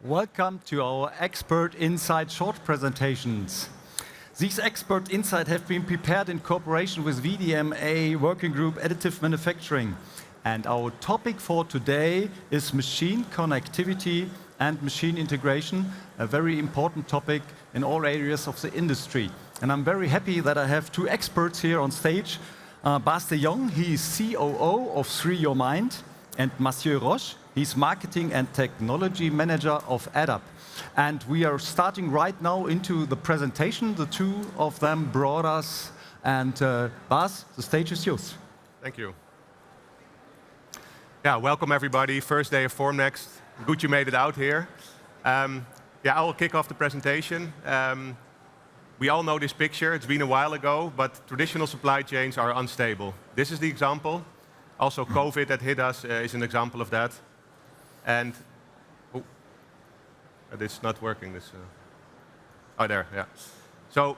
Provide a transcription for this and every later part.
Welcome to our Expert Insight short presentations. These Expert Insights have been prepared in cooperation with VDMA Working Group Additive Manufacturing. And our topic for today is machine connectivity and machine integration, a very important topic in all areas of the industry. And I'm very happy that I have two experts here on stage. Bas de Jong, he is COO of Free Your Mind, and Mathieu Roche, he's Marketing and Technology Manager of AddUp. And we are starting right now into the presentation. The two of them brought us. And Bas, the stage is yours. Thank you. Yeah, welcome everybody. First day of Formnext. Good you made it out here. I will kick off the presentation. We all know this picture. It's been a while ago, but traditional supply chains are unstable. This is the example. Also, COVID that hit us is an example of that. And it's not working. There. So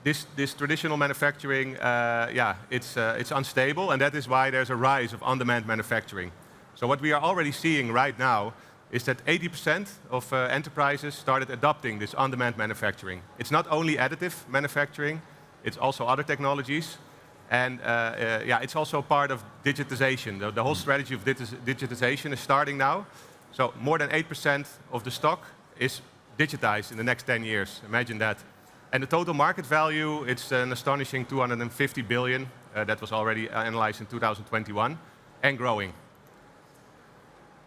this traditional manufacturing, it's unstable, and that is why there's a rise of on-demand manufacturing. So what we are already seeing right now is that 80% of enterprises started adopting this on-demand manufacturing. It's not only additive manufacturing, it's also other technologies. And it's also part of digitization. The whole strategy of digitization is starting now. So more than 8% of the stock is digitized in the next 10 years. Imagine that. And the total market value, it's an astonishing 250 billion. That was already analyzed in 2021 and growing.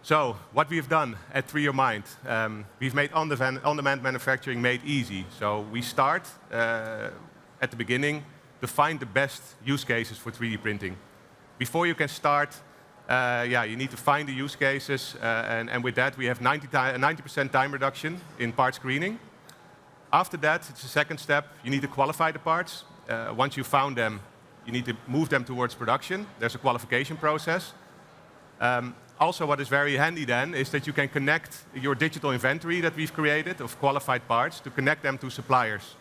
So what we've done at Free Your Mind, we've made on-demand manufacturing made easy. So we start at the beginning to find the best use cases for 3D printing. Before you can start, you need to find the use cases, and with that we have 90% time reduction in part screening. After that, it's the second step. You need to qualify the parts. Once you found them, you need to move them towards production. There's a qualification process. Also, what is very handy then is that you can connect your digital inventory that we've created of qualified parts to connect them to suppliers.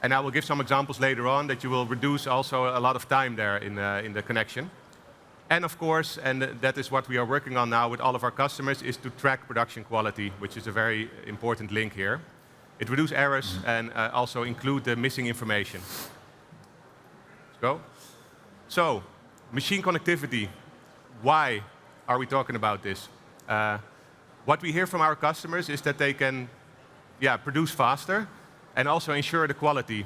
And I will give some examples later on that you will reduce also a lot of time there in the connection. And of course, and that is what we are working on now with all of our customers, is to track production quality, which is a very important link here. It reduces errors and also include the missing information. Let's go. So, machine connectivity. Why are we talking about this? What we hear from our customers is that they can produce faster and also ensure the quality.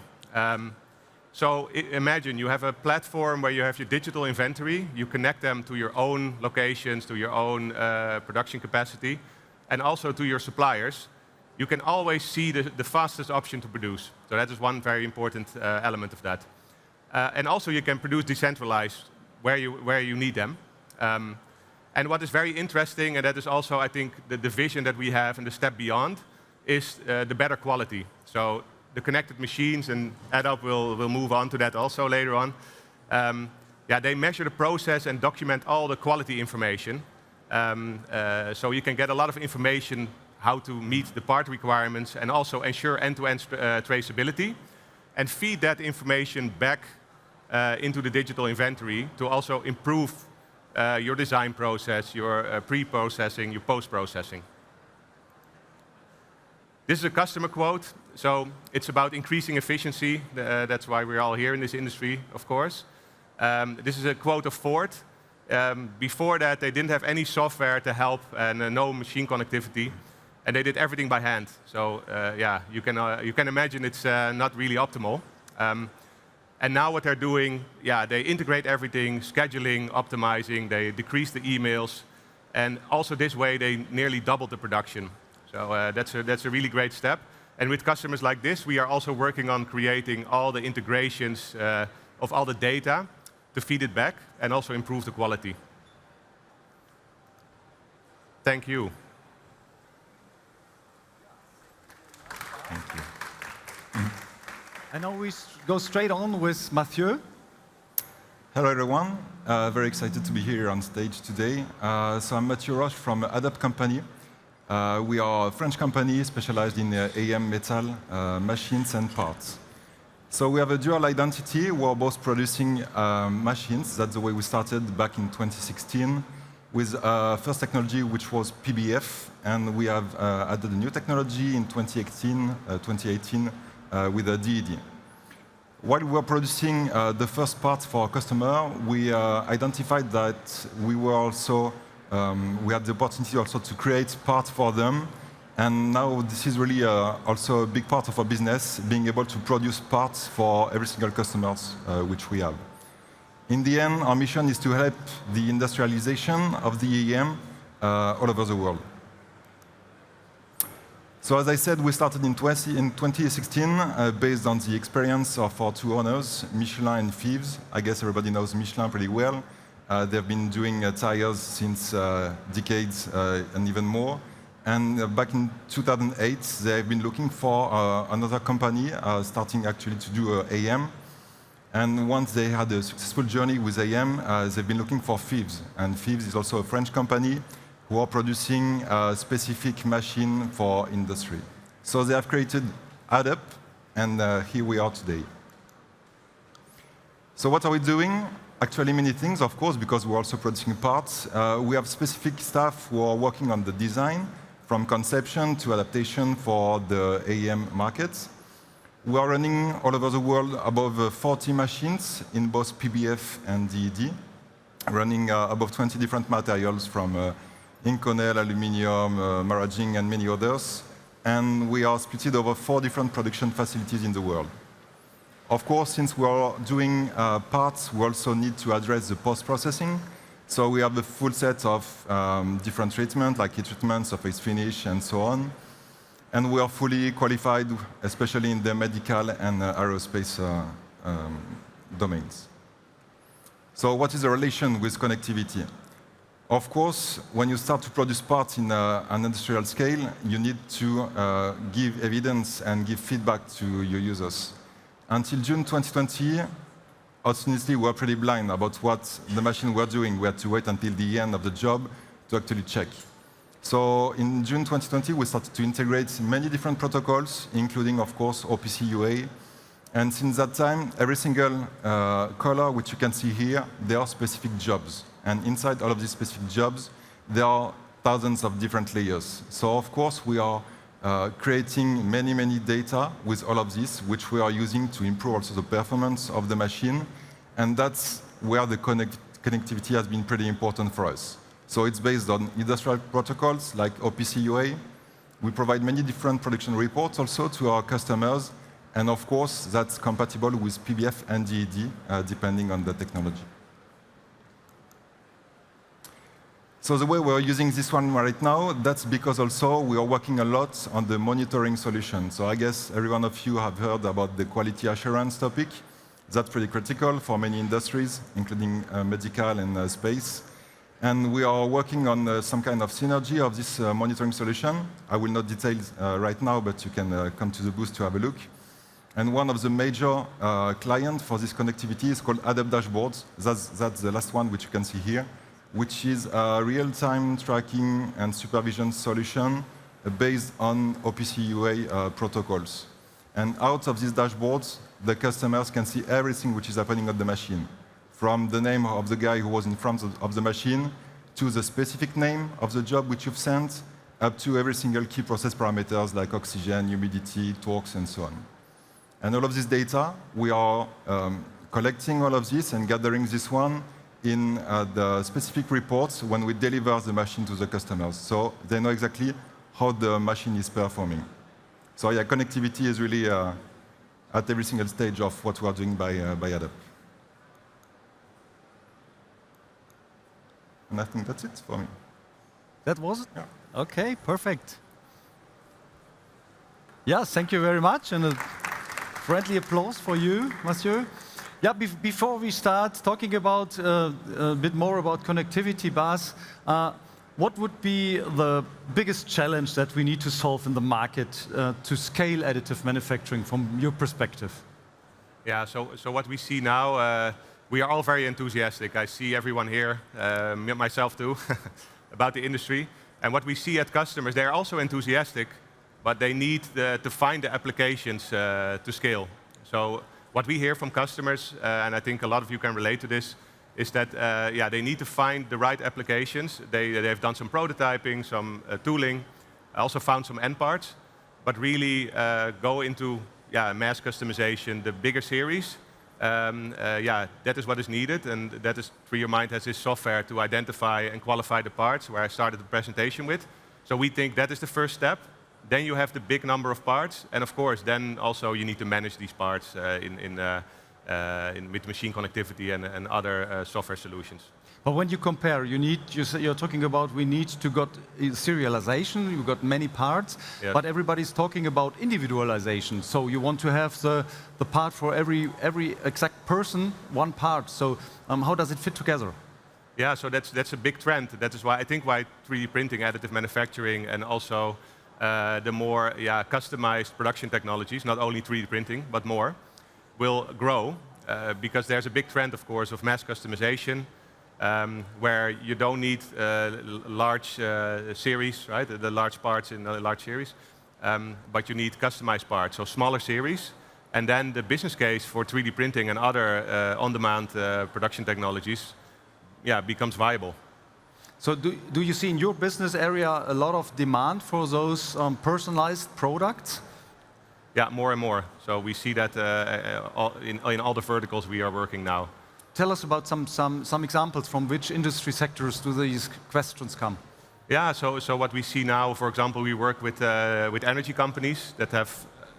So imagine you have a platform where you have your digital inventory, you connect them to your own locations, to your own production capacity, and also to your suppliers. You can always see the fastest option to produce. So that is one very important element of that. And also you can produce decentralized where you need them. And what is very interesting, and that is also I think the vision that we have and the step beyond, is the better quality. So the connected machines, and AddUp will move on to that also later on. They measure the process and document all the quality information. So you can get a lot of information how to meet the part requirements and also ensure end-to-end traceability, and feed that information back into the digital inventory to also improve your design process, your pre-processing, your post-processing. This is a customer quote, so it's about increasing efficiency. That's why we're all here in this industry, of course. This is a quote of Ford. Before that, they didn't have any software to help and no machine connectivity, and they did everything by hand. So you can imagine it's not really optimal. And now what they're doing, they integrate everything, scheduling, optimizing, they decrease the emails, and also this way they nearly doubled the production. So that's a really great step. And with customers like this, we are also working on creating all the integrations of all the data to feed it back and also improve the quality. Thank you. Thank you. And now we go straight on with Mathieu. Hello everyone, very excited to be here on stage today. So I'm Mathieu Roche from AddUp company. We are a French company specialized in AM metal machines and parts. So we have a dual identity. We're both producing machines. That's the way we started back in 2016. with first technology which was PBF, and we have added a new technology in 2018 with a DED. While we were producing the first parts for our customer, we identified that we had the opportunity also to create parts for them. And now this is really also a big part of our business, being able to produce parts for every single customer which we have. In the end, our mission is to help the industrialization of the AEM all over the world. So as I said, we started in 2016 based on the experience of our two owners, Michelin and Fives. I guess everybody knows Michelin pretty well. They've been doing tires since decades and even more. And back in 2008, they've been looking for another company, starting actually to do AM. And once they had a successful journey with AM, they've been looking for Fives. And Fives is also a French company who are producing a specific machine for industry. So they have created AddUp, and here we are today. So what are we doing? Actually, many things, of course, because we're also producing parts. We have specific staff who are working on the design, from conception to adaptation for the AM markets. We are running all over the world above 40 machines in both PBF and DED, running above 20 different materials from Inconel, aluminium, maraging, and many others. And we are split over 4 different production facilities in the world. Of course, since we are doing parts, we also need to address the post-processing. So we have the full set of different treatments, like heat treatment, surface finish, and so on. And we are fully qualified, especially in the medical and aerospace domains. So what is the relation with connectivity? Of course, when you start to produce parts in an industrial scale, you need to give evidence and give feedback to your users. Until June 2020, honestly, we were pretty blind about what the machine were doing. We had to wait until the end of the job to actually check. So in June 2020, we started to integrate many different protocols, including, of course, OPC UA. And since that time, every single color which you can see here, there are specific jobs. And inside all of these specific jobs, there are thousands of different layers. So, of course, we are creating many, many data with all of this, which we are using to improve also the performance of the machine. And that's where the connectivity has been pretty important for us. So it's based on industrial protocols like OPC UA. We provide many different production reports also to our customers. And of course, that's compatible with PBF and DED, depending on the technology. So the way we're using this one right now, that's because also we are working a lot on the monitoring solution. So I guess every one of you have heard about the quality assurance topic. That's pretty critical for many industries, including medical and space. And we are working on some kind of synergy of this monitoring solution. I will not detail right now, but you can come to the booth to have a look. And one of the major clients for this connectivity is called AddUp dashboards. That's the last one, which you can see here, which is a real-time tracking and supervision solution based on OPC UA protocols. And out of these dashboards, the customers can see everything which is happening on the machine, from the name of the guy who was in front of the machine, to the specific name of the job which you've sent, up to every single key process parameters like oxygen, humidity, torques, and so on. And all of this data, we are collecting all of this and gathering this one in the specific reports when we deliver the machine to the customers. So they know exactly how the machine is performing. So yeah, connectivity is really at every single stage of what we are doing by AddUp. And I think that's it for me. That was it? Yeah. OK, perfect. Yeah, thank you very much. And a friendly applause for you, Mathieu. Yeah, before we start talking about a bit more about connectivity, Bas, what would be the biggest challenge that we need to solve in the market to scale additive manufacturing from your perspective? Yeah, so what we see now, we are all very enthusiastic. I see everyone here, myself too, about the industry. And what we see at customers, they're also enthusiastic, but they need to find the applications to scale. So what we hear from customers, and I think a lot of you can relate to this, is that yeah, they need to find the right applications. They've done some prototyping, some tooling, also found some end parts, but really go into mass customization, the bigger series. Yeah, that is what is needed, and that is 3Yourmind has this software to identify and qualify the parts, where I started the presentation with. So we think that is the first step. Then you have the big number of parts, and of course, then also you need to manage these parts with machine connectivity and other software solutions. But when you compare, you're talking about we need to got serialization, you got many parts, Yes. but everybody's talking about individualization. So you want to have the part for every exact person, one part. So how does it fit together? Yeah, so that's a big trend. That is why I think why 3D printing, additive manufacturing, and also the more customized production technologies, not only 3D printing, but more, will grow because there's a big trend, of course, of mass customization, where you don't need large series, right? The large parts in a large series, but you need customized parts, so smaller series. And then the business case for 3D printing and other on-demand production technologies becomes viable. So do you see in your business area a lot of demand for those personalized products? Yeah, more and more. So we see that in all the verticals we are working now. Tell us about some examples from which industry sectors do these questions come? Yeah, so what we see now, for example, we work with energy companies that have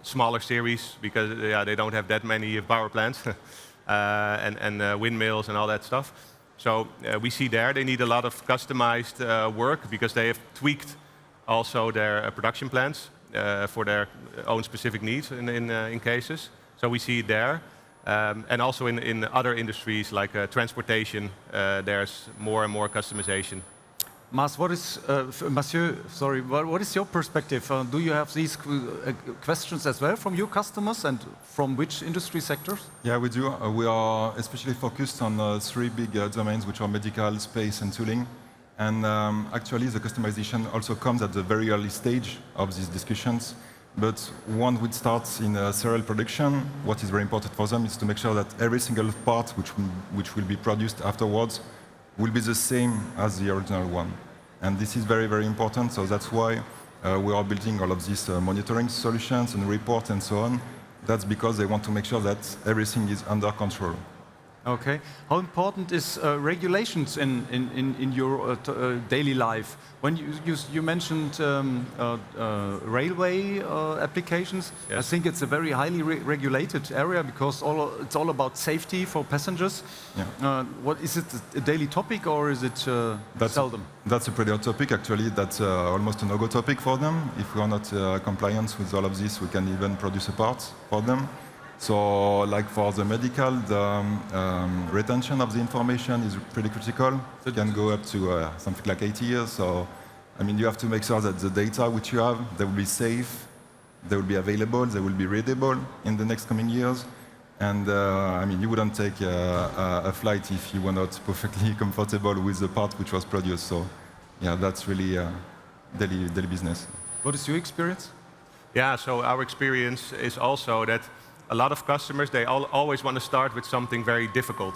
smaller series because they don't have that many power plants and windmills and all that stuff. So we see there they need a lot of customized work because they have tweaked also their production plans for their own specific needs in cases. So we see it there. And also in other industries like transportation, there's more and more customization. Mathieu, sorry, what is your perspective? Do you have these questions as well from your customers, and from which industry sectors? Yeah, we do. We are especially focused on three big domains, which are medical, space, and tooling. And actually, the customization also comes at the very early stage of these discussions. But one would start in serial production. What is very important for them is to make sure that every single part which will be produced afterwards will be the same as the original one. And this is very, very important. So that's why we are building all of these monitoring solutions and reports and so on. That's because they want to make sure that everything is under control. Okay. How important is regulations in your daily life? When you mentioned railway applications, yes. I think it's a very highly regulated area because it's all about safety for passengers. Yeah. What is it, a daily topic, or is it seldom? That's a pretty hot topic, actually. That's almost a no-go topic for them. If we are not compliant with all of this, we can even produce a part for them. So, like for the medical, the retention of the information is pretty critical. It can go up to something like 80 years. So, I mean, you have to make sure that the data which you have, they will be safe, they will be available, they will be readable in the next coming years. And I mean, you wouldn't take a flight if you were not perfectly comfortable with the part which was produced. So, yeah, that's really daily business. What is your experience? Yeah, so our experience is also that a lot of customers, they always want to start with something very difficult.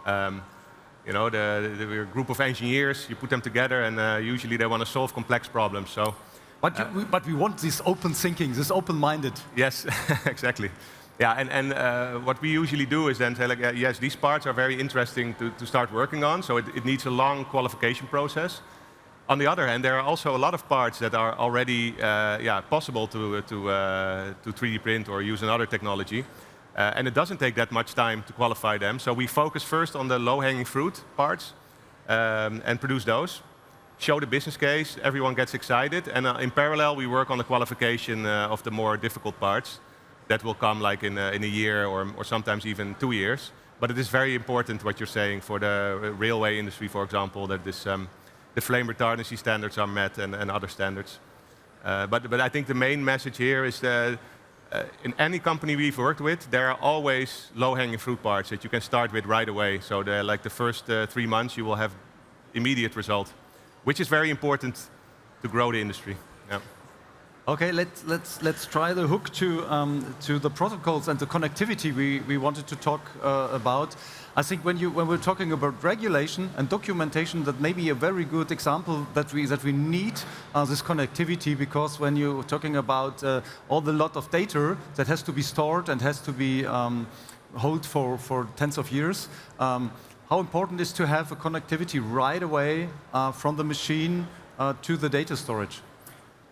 You know, we're a group of engineers, you put them together, and usually they want to solve complex problems. So, but we want this open thinking, this open-minded. Yes, exactly. Yeah, and what we usually do is then say, like, yes, these parts are very interesting to start working on, so it needs a long qualification process. On the other hand, there are also a lot of parts that are already possible to 3D print or use another technology. And it doesn't take that much time to qualify them. So we focus first on the low-hanging fruit parts and produce those. Show the business case, everyone gets excited. And in parallel, we work on the qualification of the more difficult parts. That will come like in a year or sometimes even 2 years. But it is very important what you're saying for the railway industry, for example, that this the flame retardancy standards are met and other standards. But I think the main message here is that in any company we've worked with, there are always low-hanging fruit parts that you can start with right away. So like the first 3 months, you will have immediate result, which is very important to grow the industry. Yeah. Okay, let's try the hook to the protocols and the connectivity we wanted to talk about. I think when we're talking about regulation and documentation, that may be a very good example that we need this connectivity, because when you're talking about all the lot of data that has to be stored and has to be held for tens of years, how important is to have a connectivity right away from the machine to the data storage?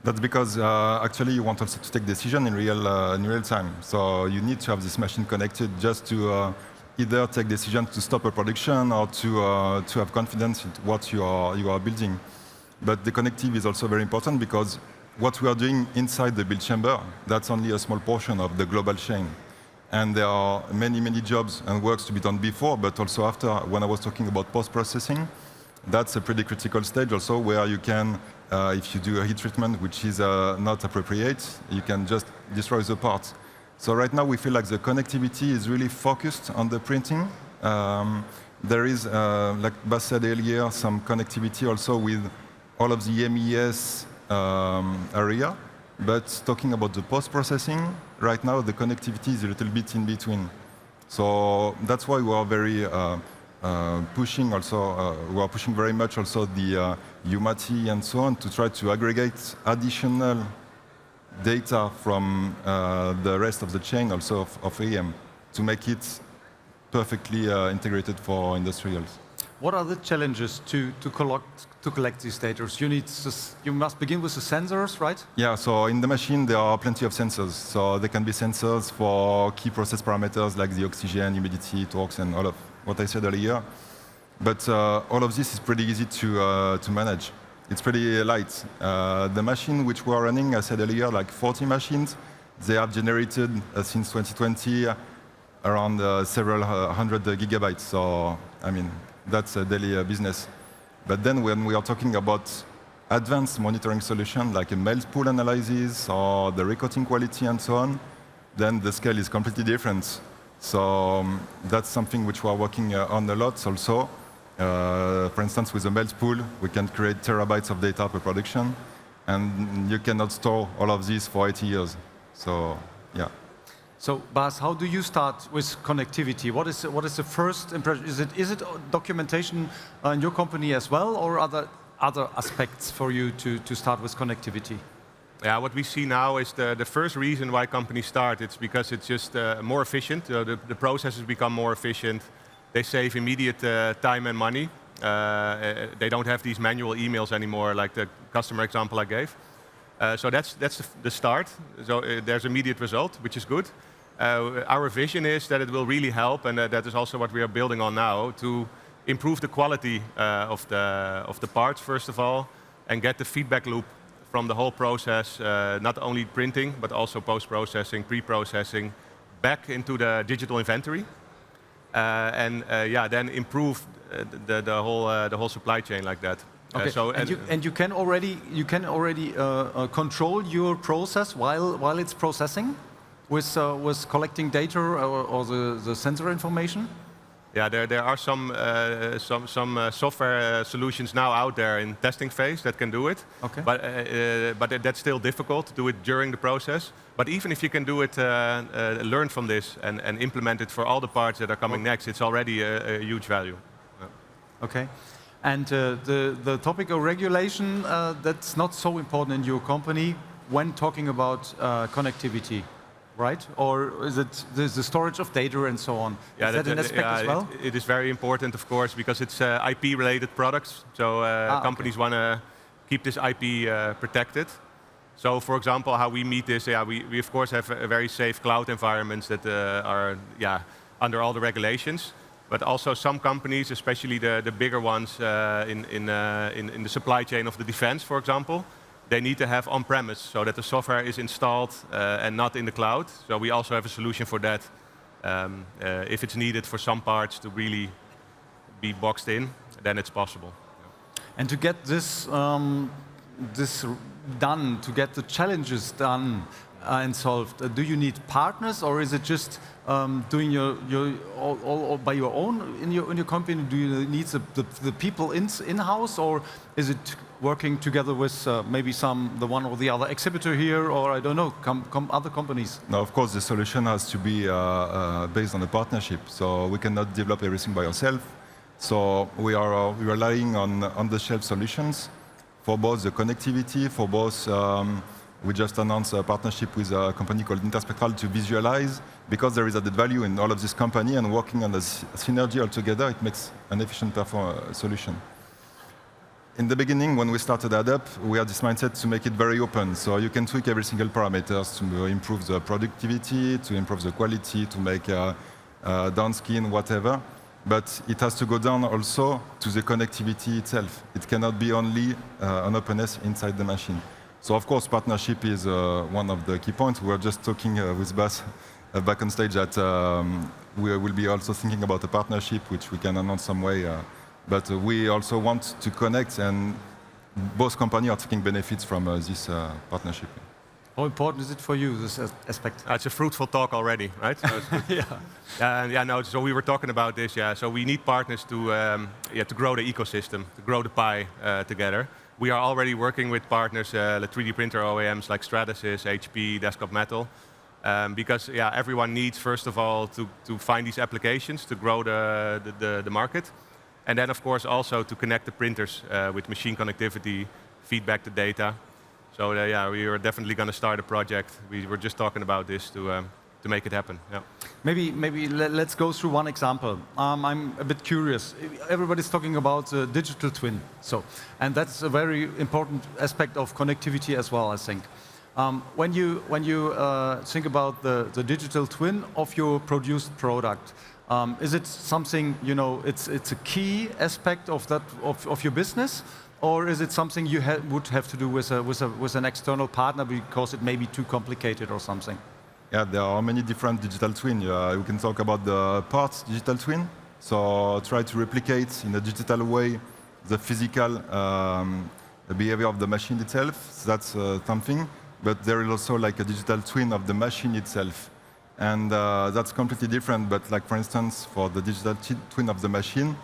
That's because actually you want also to take decision in real time. So you need to have this machine connected just to either take decision to stop a production or to have confidence in what you are building. But the connectivity is also very important, because what we are doing inside the build chamber, that's only a small portion of the global chain. And there are many jobs and works to be done before, but also after. When I was talking about post-processing, that's a pretty critical stage also, where you can, if you do a heat treatment which is not appropriate, you can just destroy the parts. So right now we feel like the connectivity is really focused on the printing. There is, like Bas said earlier, some connectivity also with all of the MES area. But talking about the post-processing, right now the connectivity is a little bit in between. So that's why we are very pushing also, we are pushing very much also the UMATI and so on, to try to aggregate additional data from the rest of the chain also of AM, to make it perfectly integrated for industrials. What are the challenges to collect these data? You must begin with the sensors, right? Yeah, so in the machine there are plenty of sensors. So there can be sensors for key process parameters like the oxygen, humidity, torques, and all of what I said earlier. But all of this is pretty easy to manage. It's pretty light. The machine which we are running, I said earlier, like 40 machines, they have generated since 2020 around several hundred gigabytes. So, I mean, that's a daily business. But then when we are talking about advanced monitoring solution, like a melt pool analysis or the recoating quality and so on, then the scale is completely different. So that's something which we are working on a lot also. For instance, with a melt pool, we can create terabytes of data per production, and you cannot store all of this for 80 years. So, yeah. So, Bas, how do you start with connectivity? What is the first impression? Is it documentation in your company as well, or other aspects for you to start with connectivity? Yeah, what we see now is the first reason why companies start. It's because it's just more efficient. The processes become more efficient. They save immediate time and money. They don't have these manual emails anymore, like the customer example I gave. So that's the start. So there's immediate result, which is good. Our vision is that it will really help, and that is also what we are building on now, to improve the quality of the parts, first of all, and get the feedback loop from the whole process, not only printing, but also post-processing, pre-processing, back into the digital inventory. Then improve the whole supply chain like that. Okay. You can already control your process while it's processing with collecting data or the sensor information. Yeah, there are some software solutions now out there in testing phase that can do it. Okay. But that's still difficult to do it during the process. But even if you can do it, learn from this and implement it for all the parts that are coming next, it's already a huge value. Yeah. Okay. And the topic of regulation, that's not so important in your company when talking about connectivity, right? Or is it the storage of data and so on? Yeah, is that an aspect as well? It is very important, of course, because it's IP-related products. So companies want to keep this IP protected. So, for example, how we meet this, we of course have a very safe cloud environments that are under all the regulations. But also some companies, especially the bigger ones in the supply chain of the defense, for example, they need to have on-premise so that the software is installed and not in the cloud. So we also have a solution for that. If it's needed for some parts to really be boxed in, then it's possible. And to get this done, to get the challenges done and solved, do you need partners, or is it just doing all by your own in your company? Do you need the people in-house, or is it working together with maybe the one or the other exhibitor here, or I don't know, other companies? Now, of course, the solution has to be based on a partnership. So we cannot develop everything by ourselves. So we are relying on the shelf solutions for both the connectivity, for both. We just announced a partnership with a company called Interspectral to visualize, because there is added value in all of this company, and working on the synergy altogether, it makes an efficient solution. In the beginning, when we started AddUp, we had this mindset to make it very open. So you can tweak every single parameters to improve the productivity, to improve the quality, to make downskin, whatever. But it has to go down also to the connectivity itself. It cannot be only an openness inside the machine. So of course, partnership is one of the key points. We were just talking with Bas back on stage that we will be also thinking about a partnership, which we can announce some way. But we also want to connect, and both companies are taking benefits from this partnership. How important is it for you, this aspect? It's a fruitful talk already, right? So Yeah. So we were talking about this, So we need partners to grow the ecosystem, to grow the pie together. We are already working with partners, the 3D printer OEMs like Stratasys, HP, Desktop Metal, because everyone needs, first of all, to find these applications, to grow the market. And then, of course, also to connect the printers with machine connectivity, feedback the data. So we are definitely going to start a project. We were just talking about this to make it happen. Yeah. Maybe let's go through one example. I'm a bit curious. Everybody's talking about the digital twin, and that's a very important aspect of connectivity as well, I think. When you think about the digital twin of your produced product, is it something, it's a key aspect of your business, or is it something you would have to do with an external partner because it may be too complicated or something? Yeah, there are many different digital twins. We can talk about the parts digital twin. So try to replicate in a digital way the physical behavior of the machine itself. So that's something. But there is also like a digital twin of the machine itself. And that's completely different. But like, for instance, for the digital twin of the machine,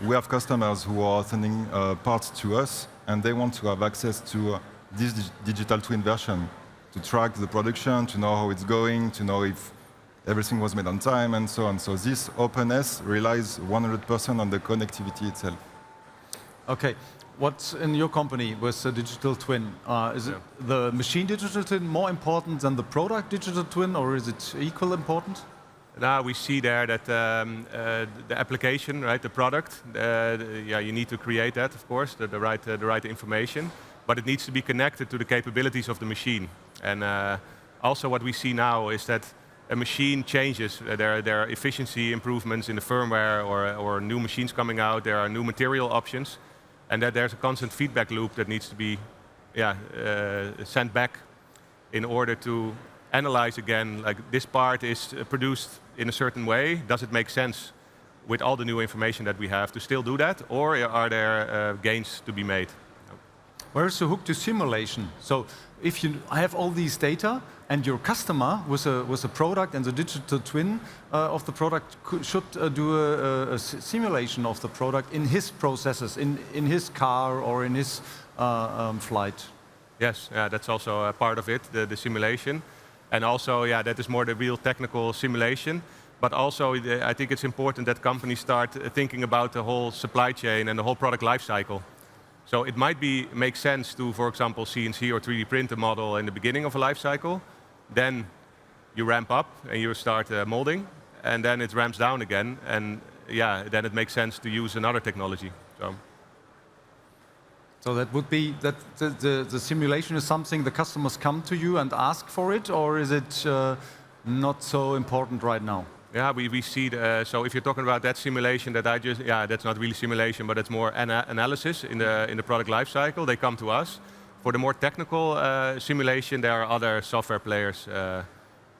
we have customers who are sending parts to us, and they want to have access to this digital twin version to track the production, to know how it's going, to know if everything was made on time, and so on. So this openness relies 100% on the connectivity itself. Okay. What's in your company with the digital twin? Is it the machine digital twin more important than the product digital twin, or is it equal important? Now we see there that the application, right, the product, you need to create that, of course, the right information, but it needs to be connected to the capabilities of the machine. And also what we see now is that a machine changes. There are efficiency improvements in the firmware, or new machines coming out. There are new material options, and that there's a constant feedback loop that needs to be sent back in order to analyze again, like, this part is produced in a certain way. Does it make sense with all the new information that we have to still do that, or are there gains to be made? Where's the hook to simulation? So if you have all these data and your customer with a product and the digital twin of the product should do a simulation of the product in his processes, in his car or in his flight. Yes, that's also a part of it, the simulation. And also, that is more the real technical simulation. But also, I think it's important that companies start thinking about the whole supply chain and the whole product life cycle. So it might make sense to, for example, CNC or 3D print a model in the beginning of a life cycle. Then you ramp up and you start molding, and then it ramps down again. And then it makes sense to use another technology. So that would be that the simulation is something the customers come to you and ask for it, or is it not so important right now? Yeah, we see. So if you're talking about that simulation that that's not really simulation, but it's more analysis in the product life cycle. They come to us. For the more technical simulation, there are other software players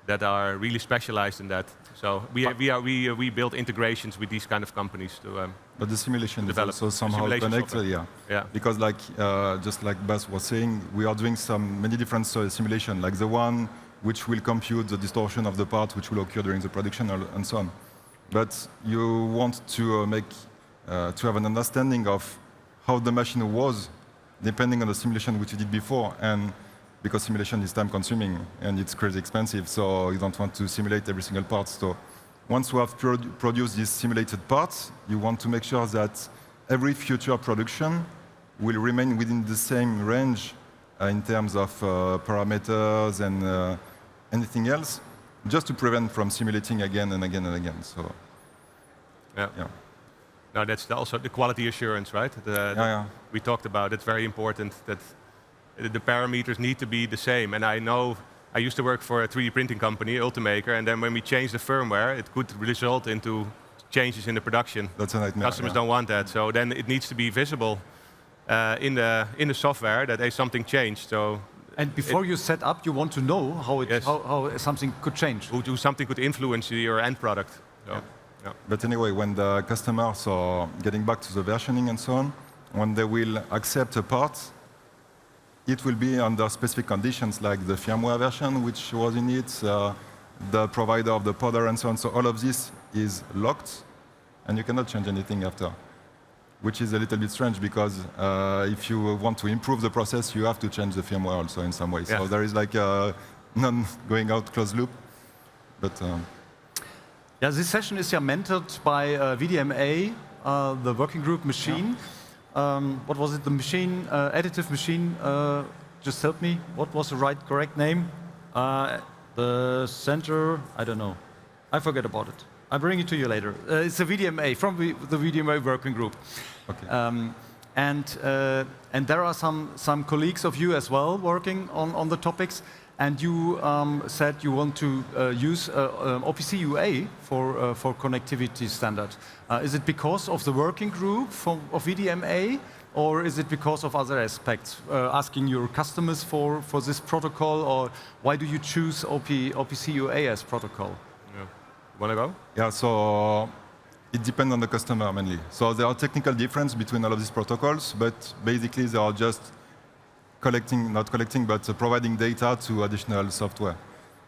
that are really specialized in that. So we build integrations with these kind of companies to. But the simulation is also somehow connected, yeah. Because just like Bas was saying, we are doing many different simulations, like the one which will compute the distortion of the part which will occur during the production and so on. But you want to have an understanding of how the machine was depending on the simulation which you did before. And because simulation is time consuming and it's crazy expensive, so you don't want to simulate every single part. So once you have produced these simulated parts, you want to make sure that every future production will remain within the same range in terms of parameters and anything else, just to prevent from simulating again and again and again. So, yeah. No, that's also the quality assurance, right? We talked about. It's very important that the parameters need to be the same. And I know I used to work for a 3D printing company, Ultimaker, and then when we changed the firmware, it could result into changes in the production. That's a nightmare. Customers don't want that, so then it needs to be visible in the software that something changed. So. And before you set up, you want to know how something could change. How something could influence your end product. So, yeah. But anyway, when the customers are getting back to the versioning and so on, when they will accept a part, it will be under specific conditions like the firmware version which was in it, the provider of the powder and so on. So all of this is locked, and you cannot change anything after. Which is a little bit strange because if you want to improve the process, you have to change the firmware also in some way. Yeah. So there is like a non-going out closed loop. But yeah, this session is mentored by VDMA, the working group machine. Yeah. What was it? The machine, additive machine. Just help me. What was the correct name? The center. I don't know. I forget about it. I'll bring it to you later. It's a VDMA from the VDMA Working Group. Okay. And there are some colleagues of you as well working on the topics. And you said you want to use OPC UA for connectivity standard. Is it because of the working group of VDMA, or is it because of other aspects? Asking your customers for this protocol, or why do you choose OPC UA as protocol? Want to go? Yeah, so it depends on the customer mainly. So there are technical differences between all of these protocols, but basically they are just not collecting, but providing data to additional software.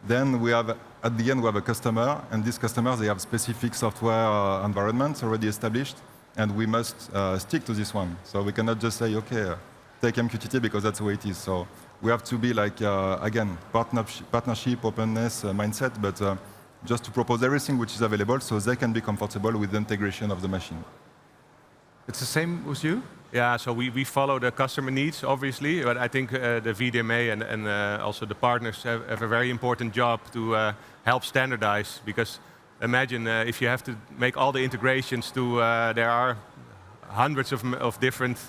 Then we have, at the end, we have a customer, and these customers, they have specific software environments already established, and we must stick to this one. So we cannot just say, okay, take MQTT because that's the way it is. So we have to be like, again, partnership, openness, mindset, but just to propose everything which is available so they can be comfortable with the integration of the machine. It's the same with you? Yeah, so we follow the customer needs, obviously, but I think the VDMA and also the partners have a very important job to help standardize, because imagine if you have to make all the integrations to, there are hundreds of different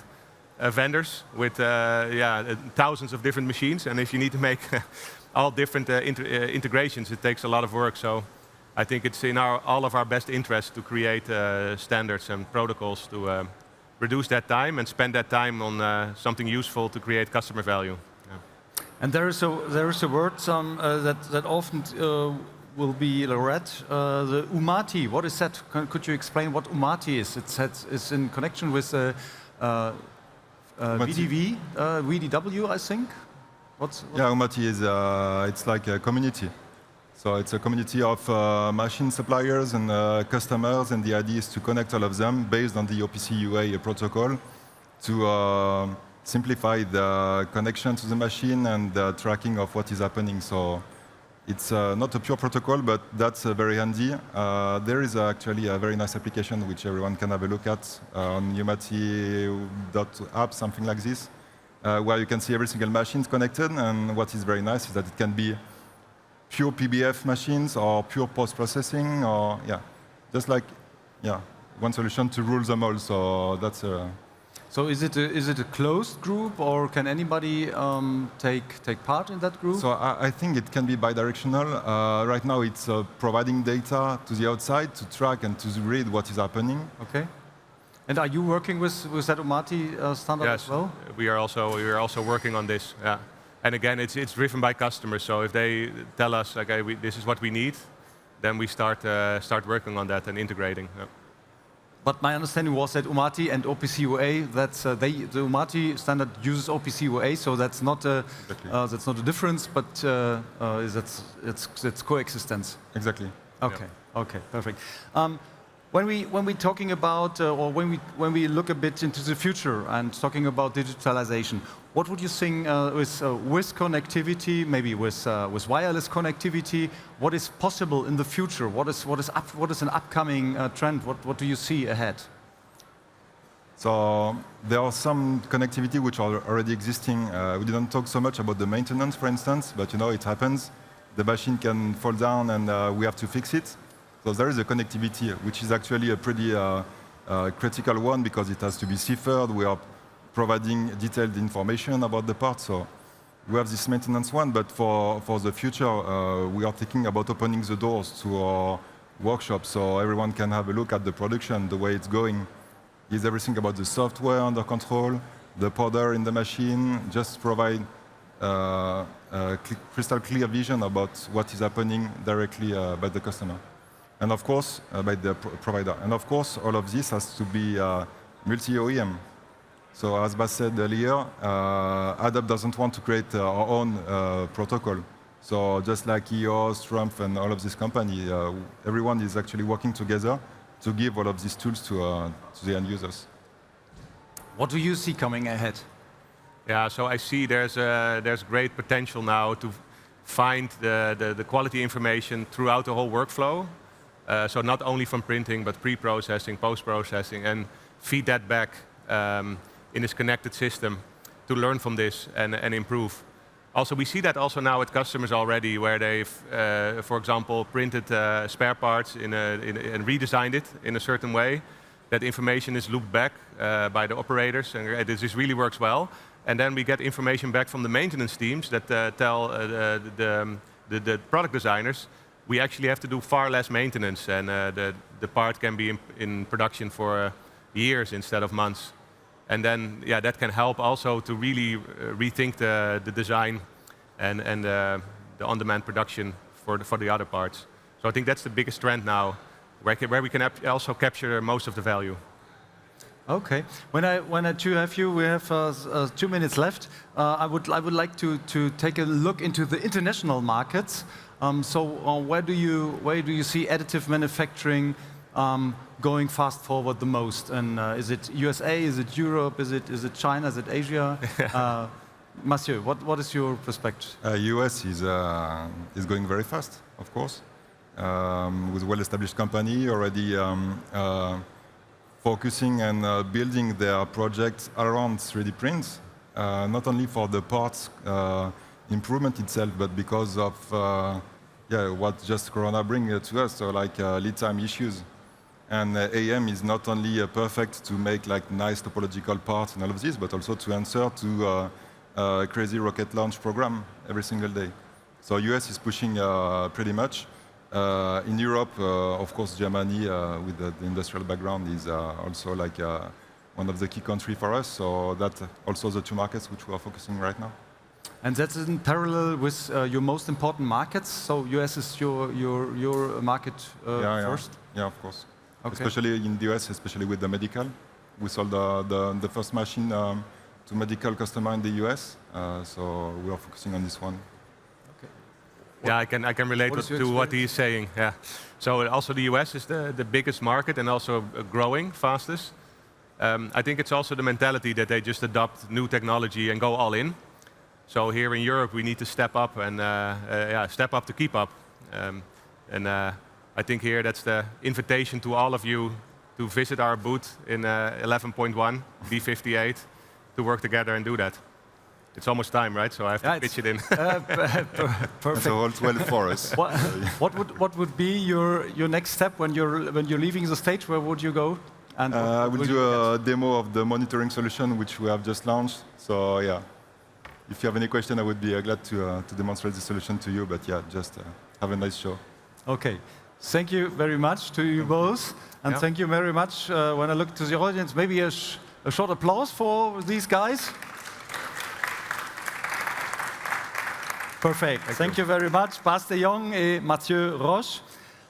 vendors with thousands of different machines, and if you need to make all different integrations, it takes a lot of work. So I think it's in all of our best interest to create standards and protocols to reduce that time and spend that time on something useful to create customer value. Yeah. And there is a word that often will be read, the UMATI. What is that? Could you explain what UMATI is? It's in connection with VDW, I think. Yeah, UMATI is it's like a community. So it's a community of machine suppliers and customers, and the idea is to connect all of them based on the OPC UA protocol to simplify the connection to the machine and the tracking of what is happening. So it's not a pure protocol, but that's very handy. There is actually a very nice application which everyone can have a look at on umati.app, something like this, where you can see every single machine connected. And what is very nice is that it can be pure PBF machines or pure post-processing, or just like one solution to rule them all. So that's So is it a closed group, or can anybody take part in that group? So I think it can be bidirectional. Right now it's providing data to the outside to track and to read what is happening. Okay. And are you working with that UMATI standard as well? Yes, we are also working on this. Yeah. And again, it's driven by customers. So if they tell us, okay, this is what we need, then we start working on that and integrating. Yeah. But my understanding was that UMATI and OPC UA, the UMATI standard uses OPC UA, so that's not a difference, but it's coexistence. Exactly. Okay. Yeah. Okay. Perfect. when we talking about, or when we look a bit into the future and talking about digitalization, what would you think with connectivity, maybe with wireless connectivity, what is possible in the future? What is an upcoming trend? What do you see ahead? So there are some connectivity which are already existing. We didn't talk so much about the maintenance, for instance, but you know it happens. The machine can fall down and we have to fix it. So there is a connectivity which is actually a pretty critical one because it has to be ciphered. We are providing detailed information about the part. So we have this maintenance one, but for the future, we are thinking about opening the doors to our workshop so everyone can have a look at the production, the way it's going. Is everything about the software under control, the powder in the machine, just provide crystal clear vision about what is happening directly by the customer. And of course, by the provider. And of course, all of this has to be multi-OEM. So as Bas said earlier, AddUp doesn't want to create our own protocol. So just like EOS, Trump, and all of these companies, everyone is actually working together to give all of these tools to the end users. What do you see coming ahead? Yeah, so I see there's great potential now to find the quality information throughout the whole workflow. So not only from printing, but pre-processing, post-processing, and feed that back in this connected system to learn from this and improve. Also, we see that also now at customers already, where they've, for example, printed spare parts and redesigned it in a certain way. That information is looped back by the operators, and this really works well. And then we get information back from the maintenance teams that tell the product designers, we actually have to do far less maintenance, and the part can be in production for years instead of months. And then, yeah, that can help also to really rethink the design and the on-demand production for the other parts. So I think that's the biggest trend now, where we can also capture most of the value. Okay. When I do have you, we have 2 minutes left. I would like to take a look into the international markets. Where do you see additive manufacturing going fast forward the most? And is it USA? Is it Europe? Is it China? Is it Asia? Mathieu, what is your perspective? US is going very fast, of course, with a well-established company already focusing and building their projects around 3D prints, not only for the parts improvement itself, but because of what just Corona brings to us, so like lead time issues. And AM is not only perfect to make like nice topological parts and all of this, but also to answer to a crazy rocket launch program every single day. So US is pushing pretty much. In Europe, of course, Germany, with the industrial background, is also like one of the key countries for us. So that's also the two markets which we are focusing right now. And that's in parallel with your most important markets. So US is your market first. Yeah, of course. Okay. Especially in the US, especially with the medical. We sold the first machine to medical customer in the US. So we are focusing on this one. Yeah, I can relate to what he is saying. Yeah. So also the US is the biggest market and also growing fastest. I think it's also the mentality that they just adopt new technology and go all in. So here in Europe, we need to step up and step up to keep up. I think here that's the invitation to all of you to visit our booth in 11.1 B58 to work together and do that. It's almost time, right? So I have to pitch it in. Perfect. So it's well for us. What would be your next step when you're leaving the stage? Where would you go? And I will do a demo of the monitoring solution which we have just launched. So yeah, if you have any question, I would be glad to demonstrate the solution to you. But yeah, just have a nice show. Okay. Thank you very much to you both, and thank you very much. When I look to the audience, maybe a short applause for these guys. Perfect. Thank you very much, Bas de Jong and Mathieu Roche.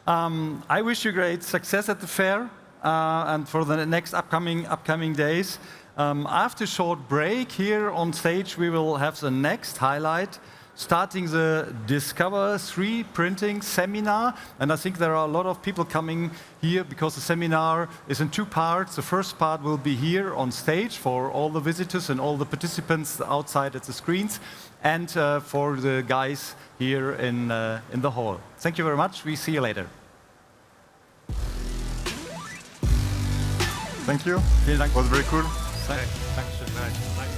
I wish you great success at the fair and for the next upcoming days. After a short break here on stage, we will have the next highlight. starting the Discover 3 printing seminar. And I think there are a lot of people coming here because the seminar is in 2 parts. The first part will be here on stage for all the visitors and all the participants outside at the screens, and for the guys here in the hall. Thank you very much. We see you later. Thank you. Vielen Dank. It was very cool. Thanks. Nice.